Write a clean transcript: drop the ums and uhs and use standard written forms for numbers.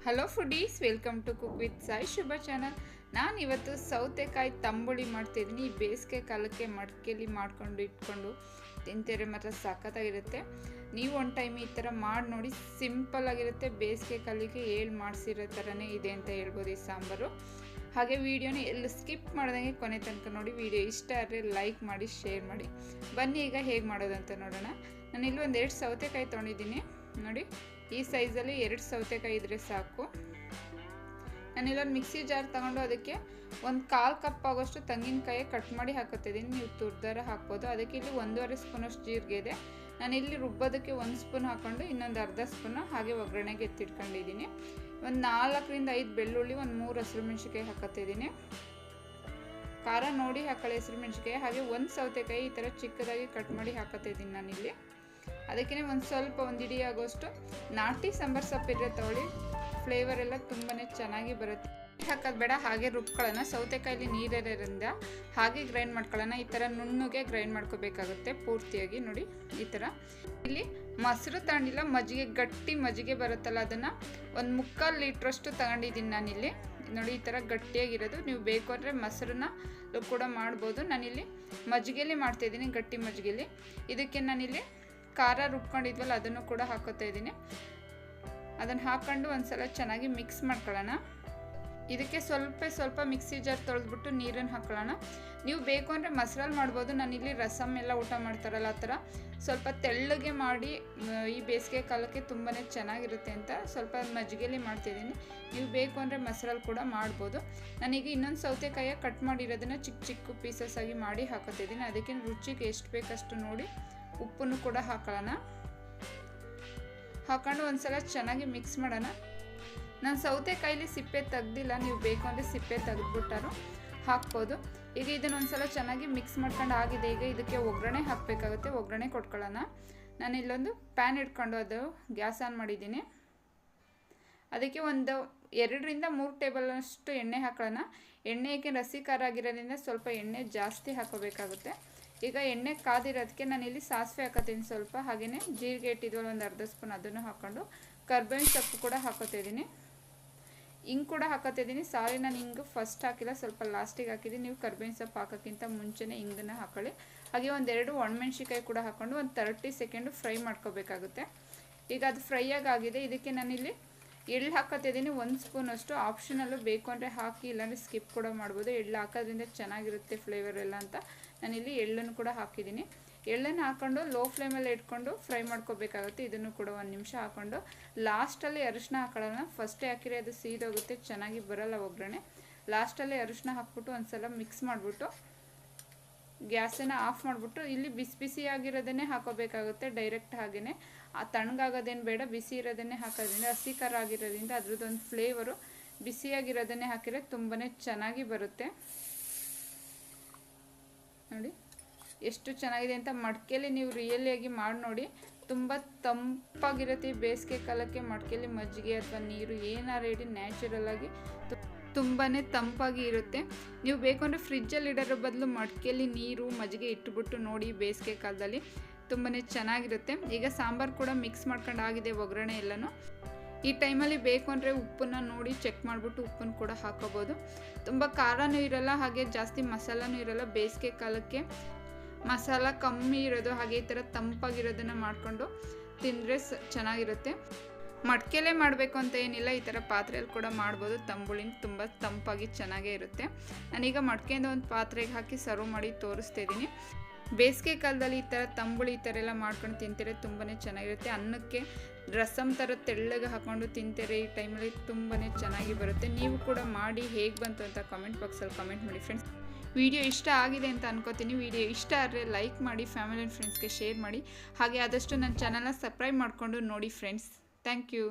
Hello foodies, welcome to cook with Sai Shubha channel. ನಾನು ಇವತ್ತು ಸೌತೆಕಾಯಿ ತಂಬುಳಿ ಮಾಡ್ತಿದ್ದೀನಿ. ಈ ಬೇಸಿಗೆ ಕಾಲಕ್ಕೆ ಮಡಿಕೆಲಿ ಮಾಡ್ಕೊಂಡು ಇಟ್ಕೊಂಡು ತಿಂತಾರೆ, ಮಾತ್ರ ಸಖತ್ತಾಗಿರುತ್ತೆ. ನೀವು ಒಂದು ಟೈಮ್ ಈ ಥರ ಮಾಡಿ ನೋಡಿ, ಸಿಂಪಲ್ ಆಗಿರುತ್ತೆ. ಬೇಸಿಗೆ ಕಾಲಕ್ಕೆ ಮಾಡಿಸಿರೋ ಥರನೇ ಇದೆ ಅಂತ ಹೇಳ್ಬೋದು ಈ ಸಾಂಬಾರು. ಹಾಗೆ ವಿಡಿಯೋನ ಎಲ್ಲ ಸ್ಕಿಪ್ ಮಾಡ್ದಂಗೆ ಕೊನೆ ತನಕ ನೋಡಿ. ವಿಡಿಯೋ ಇಷ್ಟ ಆದರೆ ಲೈಕ್ ಮಾಡಿ, ಶೇರ್ ಮಾಡಿ. ಬನ್ನಿ ಈಗ ಹೇಗೆ ಮಾಡೋದಂತ ನೋಡೋಣ. ನಾನಿಲ್ಲಿ ಒಂದು 2 ಸೌತೆಕಾಯಿ ತೊಗೊಂಡಿದ್ದೀನಿ ನೋಡಿ. ಈ ಸೈಜಲ್ಲಿ 2 ಸೌತೆಕಾಯಿ ಇದ್ರೆ ಸಾಕು. ನಾನಿಲ್ಲೊಂದು ಮಿಕ್ಸಿ ಜಾರ್ ತಗೊಂಡು ಅದಕ್ಕೆ ಒಂದು 1/4 ಕಪ್ ಆಗೋಷ್ಟು ತೆಂಗಿನಕಾಯಿ ಕಟ್ ಮಾಡಿ ಹಾಕೋತಿದ್ದೀನಿ. ನೀವು ತುರ್ದಾರ ಹಾಕ್ಬೋದು. ಅದಕ್ಕೆ ಇಲ್ಲಿ 1.5 ಸ್ಪೂನಷ್ಟು ಜೀರಿಗೆ ಇದೆ. ನಾನಿಲ್ಲಿ ರುಬ್ಬೋದಕ್ಕೆ 1 ಸ್ಪೂನ್ ಹಾಕ್ಕೊಂಡು ಇನ್ನೊಂದು ಅರ್ಧ ಸ್ಪೂನು ಹಾಗೆ ಒಗ್ಗರಣೆಗೆ ಎತ್ತಿಟ್ಕೊಂಡಿದ್ದೀನಿ. ಒಂದು 4ರಿಂದ 5 ಬೆಳ್ಳುಳ್ಳಿ, ಒಂದು 3 ಹಸಿರು ಮೆಣಸಿನ್ಕಾಯಿ ಹಾಕೋತಿದ್ದೀನಿ. ಖಾರ ನೋಡಿ ಹಾಕೊಳ್ಳಿ ಹಸಿರು ಮೆಣಸಿನ್ಕಾಯಿ. ಹಾಗೆ 1 ಸೌತೆಕಾಯಿ ಈ ಥರ ಚಿಕ್ಕದಾಗಿ ಕಟ್ ಮಾಡಿ ಹಾಕೋತಿದ್ದೀನಿ ನಾನಿಲ್ಲಿ. ಅದಕ್ಕೆ ಒಂದು ಇಡೀ ಆಗೋಷ್ಟು ನಾಟಿ ಸಾಂಬಾರು ಸೊಪ್ಪಿದ್ರೆ ತಗೊಳ್ಳಿ. ಫ್ಲೇವರ್ ಎಲ್ಲ ತುಂಬಾ ಚೆನ್ನಾಗಿ ಬರುತ್ತೆ. ಹಾಕೋದು ಬೇಡ, ಹಾಗೆ ರುಬ್ಕೊಳ್ಳೋಣ. ಸೌತೆಕಾಯಲ್ಲಿ ನೀರಿರೋದ್ರಿಂದ ಹಾಗೆ ಗ್ರೈಂಡ್ ಮಾಡ್ಕೊಳ್ಳೋಣ. ಈ ಥರ ನುಣ್ಣಗೆ ಗ್ರೈಂಡ್ ಮಾಡ್ಕೋಬೇಕಾಗುತ್ತೆ ಪೂರ್ತಿಯಾಗಿ ನೋಡಿ. ಈ ಥರ ಇಲ್ಲಿ ಮೊಸರು ತಗೊಂಡಿಲ್ಲ, ಮಜ್ಜಿಗೆ, ಗಟ್ಟಿ ಮಜ್ಜಿಗೆ ಬರುತ್ತಲ್ಲ, ಅದನ್ನು ಒಂದು 3/4 ಲೀಟ್ರಷ್ಟು ತಗೊಂಡಿದ್ದೀನಿ ನಾನಿಲ್ಲಿ ನೋಡಿ. ಈ ಥರ ಗಟ್ಟಿಯಾಗಿರೋದು. ನೀವು ಬೇಕು ಅಂದರೆ ಮೊಸರನ್ನ ಕೂಡ ಮಾಡ್ಬೋದು. ನಾನಿಲ್ಲಿ ಮಜ್ಜಿಗೆಲಿ ಮಾಡ್ತಾಯಿದ್ದೀನಿ, ಗಟ್ಟಿ ಮಜ್ಜಿಗೆಲಿ. ಇದಕ್ಕೆ ನಾನಿಲ್ಲಿ ಖಾರ ರುಬ್ಕೊಂಡಿದ್ವಲ್ಲ ಅದನ್ನು ಕೂಡ ಹಾಕೋತಾ ಇದ್ದೀನಿ. ಅದನ್ನು ಹಾಕ್ಕೊಂಡು ಒಂದ್ಸಲ ಚೆನ್ನಾಗಿ ಮಿಕ್ಸ್ ಮಾಡ್ಕೊಳ್ಳೋಣ. ಇದಕ್ಕೆ ಸ್ವಲ್ಪ ಮಿಕ್ಸಿ ಜಾರ್ ತೊಳೆದ್ಬಿಟ್ಟು ನೀರನ್ನು ಹಾಕೊಳ್ಳೋಣ. ನೀವು ಬೇಕು ಅಂದರೆ ಮಸಾಲೆ ಮಾಡ್ಬೋದು. ನಾನಿಲ್ಲಿ ರಸಮ್ ಎಲ್ಲ ಊಟ ಮಾಡ್ತಾರಲ್ಲ ಆ ಥರ ಸ್ವಲ್ಪ ತೆಳ್ಳಗೆ ಮಾಡಿ ಈ ಬೇಸಿಗೆ ಕಾಲಕ್ಕೆ ತುಂಬಾ ಚೆನ್ನಾಗಿರುತ್ತೆ ಅಂತ ಸ್ವಲ್ಪ ಮಜ್ಜಿಗೆಲಿ ಮಾಡ್ತಿದ್ದೀನಿ. ನೀವು ಬೇಕು ಅಂದರೆ ಮಸಾಲೆ ಕೂಡ ಮಾಡ್ಬೋದು. ನಾನೀಗ ಇನ್ನೊಂದು ಸೌತೆಕಾಯಿ ಕಟ್ ಮಾಡಿರೋದನ್ನು ಚಿಕ್ಕ ಪೀಸಸ್ ಆಗಿ ಮಾಡಿ ಹಾಕೋತಿದ್ದೀನಿ. ಅದಕ್ಕೆ ರುಚಿಗೆ ಎಷ್ಟು ಬೇಕಷ್ಟು ನೋಡಿ ಉಪ್ಪನ್ನು ಕೂಡ ಹಾಕೊಳ್ಳೋಣ. ಹಾಕೊಂಡು ಒಂದ್ಸಲ ಚೆನ್ನಾಗಿ ಮಿಕ್ಸ್ ಮಾಡೋಣ. ನಾನು ಸೌತೆಕಾಯಿಲಿ ಸಿಪ್ಪೆ ತೆಗ್ದಿಲ್ಲ, ನೀವು ಬೇಕು ಅಂದರೆ ಸಿಪ್ಪೆ ತೆಗೆದ್ಬಿಟ್ಟಾರು ಹಾಕ್ಬೋದು. ಈಗ ಇದನ್ನು ಒಂದ್ಸಲ ಚೆನ್ನಾಗಿ ಮಿಕ್ಸ್ ಮಾಡ್ಕೊಂಡು ಆಗಿದೆ. ಈಗ ಇದಕ್ಕೆ ಒಗ್ಗರಣೆ ಹಾಕಬೇಕಾಗುತ್ತೆ. ಒಗ್ಗರಣೆ ಕೊಟ್ಕೊಳ್ಳೋಣ. ನಾನು ಇಲ್ಲೊಂದು ಪ್ಯಾನ್ ಇಟ್ಕೊಂಡು ಅದು ಗ್ಯಾಸ್ ಆನ್ ಮಾಡಿದ್ದೀನಿ. ಅದಕ್ಕೆ ಒಂದು 2ರಿಂದ 3 ಟೇಬಲ್ನಷ್ಟು ಎಣ್ಣೆ ಹಾಕೊಳ್ಳೋಣ. ಎಣ್ಣೆ ಏಕೆ ಹಸಿ ಖಾರ ಆಗಿರೋದ್ರಿಂದ ಸ್ವಲ್ಪ ಎಣ್ಣೆ ಜಾಸ್ತಿ ಹಾಕೋಬೇಕಾಗುತ್ತೆ. ಈಗ ಎಣ್ಣೆ ಕಾದಿರೋದಕ್ಕೆ ನಾನಿಲ್ಲಿ ಸಾಸಿವೆ ಹಾಕೋತೀನಿ ಸ್ವಲ್ಪ. ಹಾಗೆಯೇ ಜೀರಿಗೆ ಇಟ್ಟಿದ್ವಲ್ಲ ಒಂದು ಅರ್ಧ ಸ್ಪೂನ್, ಅದನ್ನು ಹಾಕ್ಕೊಂಡು ಕರ್ಬೇವಿನ ಸೊಪ್ಪು ಕೂಡ ಹಾಕೋತಿದ್ದೀನಿ. ಹಿಂಗೆ ಕೂಡ ಹಾಕೋತಿದ್ದೀನಿ. ಸಾರಿ, ನಾನು ಹಿಂಗೆ ಫಸ್ಟ್ ಹಾಕಿಲ್ಲ, ಸ್ವಲ್ಪ ಲಾಸ್ಟಿಗೆ ಹಾಕಿದ್ದೀನಿ. ನೀವು ಕರ್ಬೇವಿನ ಸೊಪ್ಪು ಹಾಕೋಕ್ಕಿಂತ ಮುಂಚೆನೇ ಹಿಂಗನ್ನು ಹಾಕೊಳ್ಳಿ. ಹಾಗೆ 2 ಒಣಮೆಣ್ಸಿಕಾಯಿ ಕೂಡ ಹಾಕ್ಕೊಂಡು ಒಂದು 30 ಸೆಕೆಂಡು ಫ್ರೈ ಮಾಡ್ಕೋಬೇಕಾಗುತ್ತೆ. ಈಗ ಅದು ಫ್ರೈ ಆಗಿದೆ. ಇದಕ್ಕೆ ನಾನಿಲ್ಲಿ ಎಳ್ಳು ಹಾಕೋತಿದ್ದೀನಿ 1 ಸ್ಪೂನಷ್ಟು. ಆಪ್ಷನಲ್ಲು, ಬೇಕು ಅಂದರೆ ಹಾಕಿ, ಇಲ್ಲಾಂದರೆ ಸ್ಕಿಪ್ ಕೂಡ ಮಾಡ್ಬೋದು. ಎಳ್ಳು ಹಾಕೋದ್ರಿಂದ ಚೆನ್ನಾಗಿರುತ್ತೆ ಫ್ಲೇವರ್ ಎಲ್ಲ ಅಂತ ನಾನಿಲ್ಲಿ ಎಳ್ಳನ್ನು ಕೂಡ ಹಾಕಿದ್ದೀನಿ. ಎಳ್ಳನ್ನು ಹಾಕ್ಕೊಂಡು ಲೋ ಫ್ಲೇಮಲ್ಲಿ ಇಟ್ಕೊಂಡು ಫ್ರೈ ಮಾಡ್ಕೋಬೇಕಾಗುತ್ತೆ. ಇದನ್ನು ಕೂಡ 1 ನಿಮಿಷ ಹಾಕ್ಕೊಂಡು ಲಾಸ್ಟಲ್ಲಿ ಅರಿಶಿನ ಹಾಕೊಳ್ಳೋಣ. ಫಸ್ಟೇ ಹಾಕಿದ್ರೆ ಅದು ಸೀದೋಗುತ್ತೆ, ಚೆನ್ನಾಗಿ ಬರೋಲ್ಲ ಒಗ್ಗರಣೆ. ಲಾಸ್ಟಲ್ಲಿ ಅರಿಶಿನ ಹಾಕ್ಬಿಟ್ಟು ಒಂದ್ಸಲ ಮಿಕ್ಸ್ ಮಾಡಿಬಿಟ್ಟು ಗ್ಯಾಸನ್ನು ಆಫ್ ಮಾಡಿಬಿಟ್ಟು ಇಲ್ಲಿ ಬಿಸಿಯಾಗಿರೋದನ್ನೇ ಹಾಕೋಬೇಕಾಗುತ್ತೆ. ಡೈರೆಕ್ಟ್ ಹಾಗೆಯೇ ತಣ್ಣಗಾಗೋದೇನು ಬೇಡ, ಬಿಸಿ ಇರೋದನ್ನೇ ಹಾಕೋದ್ರಿಂದ, ಹಸಿ ಖಾರ ಆಗಿರೋದ್ರಿಂದ ಅದ್ರದ್ದೊಂದು ಫ್ಲೇವರು ಬಿಸಿಯಾಗಿರೋದನ್ನೇ ಹಾಕಿದ್ರೆ ತುಂಬಾ ಚೆನ್ನಾಗಿ ಬರುತ್ತೆ ನೋಡಿ. ಎಷ್ಟು ಚೆನ್ನಾಗಿದೆ ಅಂತ ಮಡಿಕೆಯಲ್ಲಿ ನೀವು ರಿಯಲಿಯಾಗಿ ಮಾಡಿ ನೋಡಿ. ತುಂಬ ತಂಪಾಗಿರುತ್ತೆ. ಈ ಬೇಸಿಗೆ ಕಾಲಕ್ಕೆ ಮಡಿಕೆಯಲ್ಲಿ ಮಜ್ಜಿಗೆ ಅಥವಾ ನೀರು ಏನಾರು ಇಡಿ ನ್ಯಾಚುರಲ್ ಆಗಿ ತುಂಬಾ ತಂಪಾಗಿ ಇರುತ್ತೆ. ನೀವು ಬೇಕು ಅಂದರೆ ಫ್ರಿಜ್ಜಲ್ಲಿ ಇಡೋದ್ರ ಬದಲು ಮಡಿಕೆಯಲ್ಲಿ ನೀರು ಮಜ್ಜಿಗೆ ಇಟ್ಬಿಟ್ಟು ನೋಡಿ. ಬೇಸಿಗೆ ಕಾಲದಲ್ಲಿ ತುಂಬಾ ಚೆನ್ನಾಗಿರುತ್ತೆ. ಈಗ ಸಾಂಬಾರು ಕೂಡ ಮಿಕ್ಸ್ ಮಾಡ್ಕೊಂಡು ಆಗಿದೆ, ಒಗ್ಗರಣೆ ಎಲ್ಲನೂ. ಈ ಟೈಮಲ್ಲಿ ಬೇಕು ಅಂದರೆ ಉಪ್ಪನ್ನು ನೋಡಿ ಚೆಕ್ ಮಾಡಿಬಿಟ್ಟು ಉಪ್ಪನ್ನು ಕೂಡ ಹಾಕೋಬೋದು. ತುಂಬ ಖಾರನೂ ಇರೋಲ್ಲ, ಹಾಗೆ ಜಾಸ್ತಿ ಮಸಾಲನೂ ಇರೋಲ್ಲ. ಬೇಸಿಗೆ ಕಾಲಕ್ಕೆ ಮಸಾಲ ಕಮ್ಮಿ ಇರೋದು, ಹಾಗೆ ಈ ಥರ ತಂಪಾಗಿರೋದನ್ನು ಮಾಡಿಕೊಂಡು ತಿಂದರೆ ಚೆನ್ನಾಗಿರುತ್ತೆ. ಮಡಿಕೆಲೇ ಮಾಡಬೇಕು ಅಂತ ಏನಿಲ್ಲ, ಈ ಥರ ಪಾತ್ರೆಯಲ್ಲಿ ಕೂಡ ಮಾಡ್ಬೋದು. ತಂಬುಳಿನ ತುಂಬ ತಂಪಾಗಿ ಚೆನ್ನಾಗೇ ಇರುತ್ತೆ. ನಾನೀಗ ಮಡಿಕೆಯಿಂದ ಒಂದು ಪಾತ್ರೆಗೆ ಹಾಕಿ ಸರ್ವ್ ಮಾಡಿ ತೋರಿಸ್ತಾ ಇದ್ದೀನಿ. ಬೇಸಿಗೆ ಕಾಲದಲ್ಲಿ ಈ ಥರ ತಂಬುಳಿ ಈ ಥರ ಎಲ್ಲ ಮಾಡ್ಕೊಂಡು ತಿಂತಾರೆ, ತುಂಬಾ ಚೆನ್ನಾಗಿರುತ್ತೆ. ಅನ್ನಕ್ಕೆ ರಸಮ್ ಥರ ತೆಳ್ಳಗೆ ಹಾಕ್ಕೊಂಡು ತಿಂತಾರೆ. ಈ ಟೈಮಲ್ಲಿ ತುಂಬಾ ಚೆನ್ನಾಗಿ ಬರುತ್ತೆ. ನೀವು ಕೂಡ ಮಾಡಿ ಹೇಗೆ ಬಂತು ಅಂತ ಕಾಮೆಂಟ್ ಬಾಕ್ಸಲ್ಲಿ ಕಮೆಂಟ್ ಮಾಡಿ ಫ್ರೆಂಡ್ಸ್. ವಿಡಿಯೋ ಇಷ್ಟ ಆಗಿದೆ ಅಂತ ಅನ್ಕೋತೀನಿ. ವಿಡಿಯೋ ಇಷ್ಟ ಆದರೆ ಲೈಕ್ ಮಾಡಿ, ಫ್ಯಾಮಿಲಿ ಆ್ಯಂಡ್ ಫ್ರೆಂಡ್ಸ್ಗೆ ಶೇರ್ ಮಾಡಿ. ಹಾಗೆ ಆದಷ್ಟು ನನ್ನ ಚಾನಲ್ನ ಸಬ್ಸ್ಕ್ರೈಬ್ ಮಾಡಿಕೊಂಡು ನೋಡಿ ಫ್ರೆಂಡ್ಸ್. Thank you.